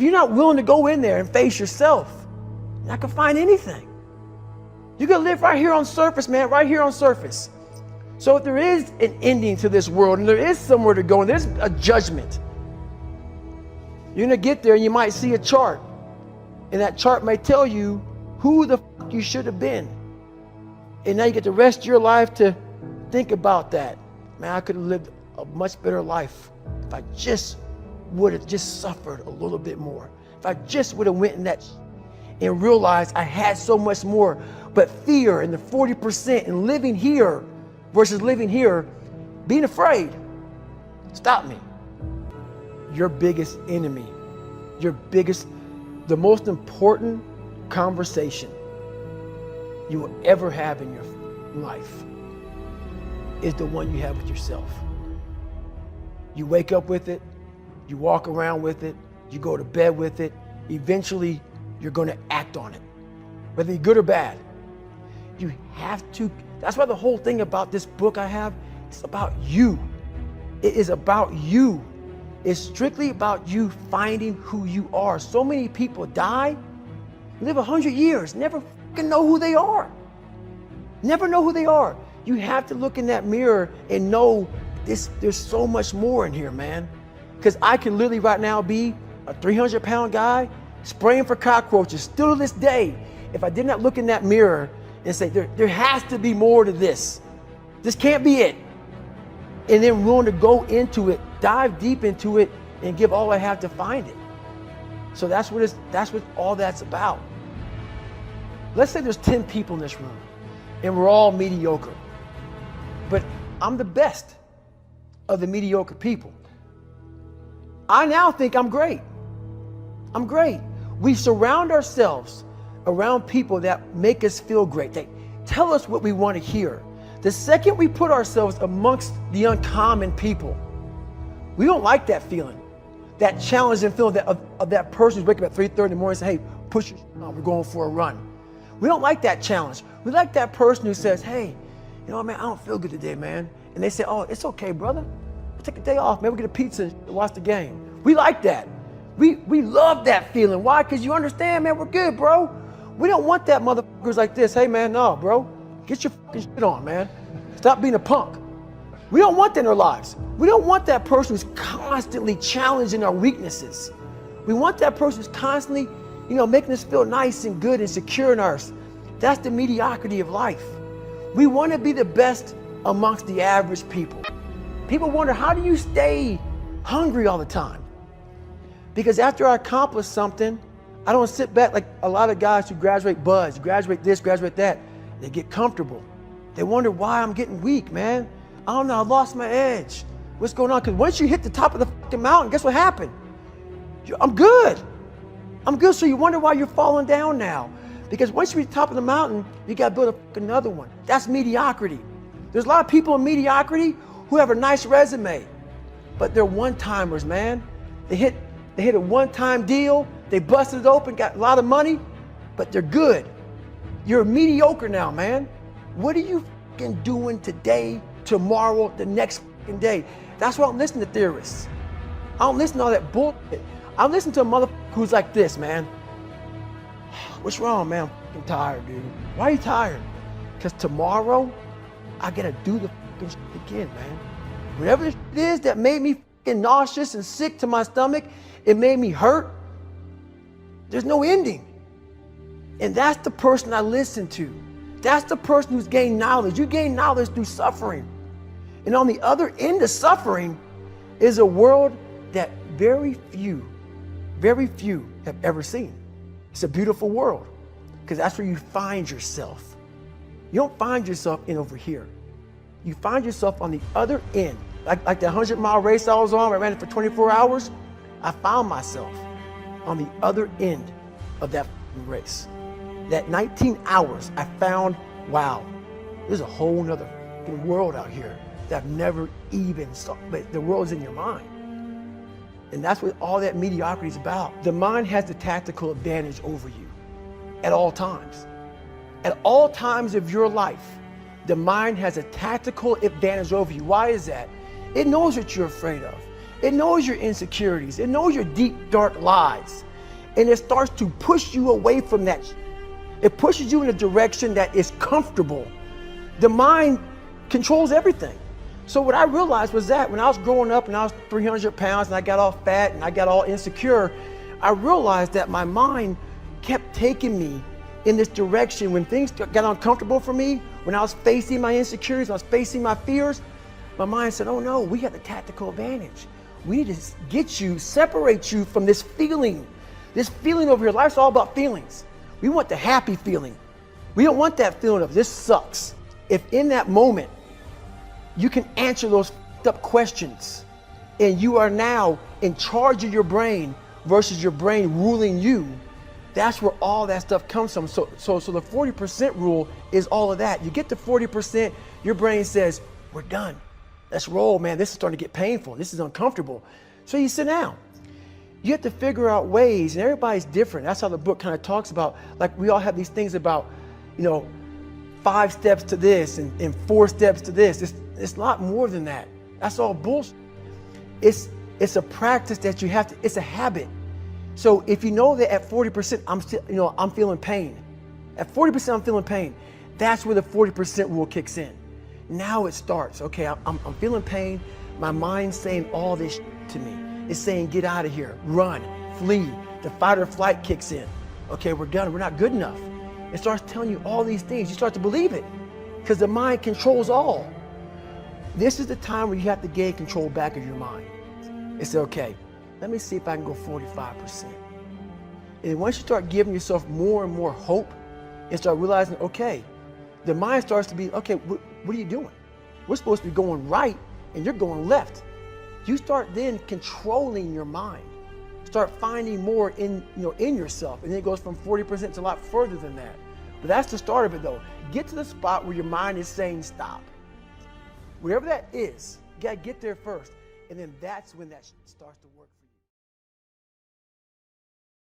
If you're not willing to go in there and face yourself, you're not gonna find anything. You're gonna live right here on surface, man, right here on surface. So if there is an ending to this world and there is somewhere to go and there's a judgment, you're gonna get there and you might see a chart. And that chart may tell you who the fuck you should have been. And now you get the rest of your life to think about that. Man, I could have lived a much better life if I just would have just suffered a little bit more. If I just would have went in that and realized I had so much more. But fear and the 40% and living here versus living here, being afraid, stop me. Your biggest enemy, the most important conversation you will ever have in your life is the one you have with yourself. You wake up with it, you walk around with it, you go to bed with it. Eventually, you're going to act on it, whether you're good or bad. You have to. That's why the whole thing about this book I have, it's about you. It is about you. It's strictly about you finding who you are. So many people die, live 100 years, never fucking know who they are. Never know who they are. You have to look in that mirror and know there's so much more in here, man. Because I can literally right now be a 300-pound guy spraying for cockroaches still to this day if I did not look in that mirror and say, there has to be more to this. This can't be it. And then willing to go into it, dive deep into it, and give all I have to find it. So that's what all that's about. Let's say there's 10 people in this room, and we're all mediocre. But I'm the best of the mediocre people. I now think I'm great. I'm great. We surround ourselves around people that make us feel great. They tell us what we want to hear. The second we put ourselves amongst the uncommon people, we don't like that feeling, that challenging feeling of that person who's waking up at 3:30 in the morning and say, hey, push your on, we're going for a run. We don't like that challenge. We like that person who says, hey, you know, man, I don't feel good today, man. And they say, oh, it's okay, brother. We'll take a day off, man. We'll get a pizza and watch the game. We like that. We love that feeling. Why? Because you understand, man, we're good, bro. We don't want that motherfuckers like this. Hey, man, no, bro. Get your fucking shit on, man. Stop being a punk. We don't want that in our lives. We don't want that person who's constantly challenging our weaknesses. We want that person who's constantly, making us feel nice and good and secure in ours. That's the mediocrity of life. We want to be the best amongst the average people. People wonder, how do you stay hungry all the time? Because after I accomplish something, I don't sit back like a lot of guys who graduate buds, graduate this, graduate that. They get comfortable. They wonder why I'm getting weak, man. I don't know, I lost my edge. What's going on? Because once you hit the top of the fucking mountain, guess what happened? I'm good. I'm good, so you wonder why you're falling down now. Because once you reach the top of the mountain, you got to build another one. That's mediocrity. There's a lot of people in mediocrity who have a nice resume, but they're one-timers, man. They hit a one-time deal, they busted it open, got a lot of money, but they're good. You're mediocre now, man. What are you fucking doing today, tomorrow, the next fucking day? That's why I'm listening to theorists. I don't listen to all that bullshit. I listen to a motherfucker who's like this, man. What's wrong, man? I'm fucking tired, dude. Why are you tired? Because tomorrow, I gotta do the fucking shit again, man. Whatever the shit is that made me fucking nauseous and sick to my stomach, it made me hurt. There's no ending. And that's the person I listen to. That's the person who's gained knowledge. You gain knowledge through suffering. And on the other end of suffering is a world that very few have ever seen. It's a beautiful world because that's where you find yourself. You don't find yourself in over here. You find yourself on the other end. Like the 100-mile race I was on, I ran it for 24 hours. I found myself on the other end of that race. That 19 hours, I found, wow, there's a whole nother world out here that I've never even saw, but the world's in your mind. And that's what all that mediocrity is about. The mind has the tactical advantage over you at all times. At all times of your life, the mind has a tactical advantage over you. Why is that? It knows what you're afraid of. It knows your insecurities. It knows your deep, dark lies. And it starts to push you away from that. It pushes you in a direction that is comfortable. The mind controls everything. So what I realized was that when I was growing up and I was 300 pounds and I got all fat and I got all insecure, I realized that my mind kept taking me in this direction. When things got uncomfortable for me, when I was facing my insecurities, when I was facing my fears, my mind said, oh no, we have the tactical advantage. We need to get you, separate you from this feeling over here. Life's all about feelings. We want the happy feeling. We don't want that feeling of this sucks. If in that moment, you can answer those up questions and you are now in charge of your brain versus your brain ruling you, that's where all that stuff comes from. So the 40% rule is all of that. You get to 40%, your brain says, we're done. Let's roll, man. This is starting to get painful. This is uncomfortable. So you sit down. You have to figure out ways, and everybody's different. That's how the book kind of talks about, like we all have these things about, 5 steps to this and 4 steps to this. It's a lot more than that. That's all bullshit. It's a practice that you have to, it's a habit. So if you know that at 40%, I'm feeling pain. At 40%, I'm feeling pain. That's where the 40% rule kicks in. Now it starts. Okay, I'm feeling pain. My mind's saying all this to me. It's saying, get out of here, run, flee. The fight or flight kicks in. Okay, we're done. We're not good enough. It starts telling you all these things. You start to believe it because the mind controls all. This is the time where you have to gain control back of your mind. It's okay, let me see if I can go 45%. And once you start giving yourself more and more hope and start realizing, okay, the mind starts to be, okay, what are you doing? We're supposed to be going right and you're going left. You start then controlling your mind. Start finding more in yourself. And then it goes from 40% to a lot further than that. But that's the start of it though. Get to the spot where your mind is saying stop. Wherever that is, you gotta get there first. And then that's when that starts to work.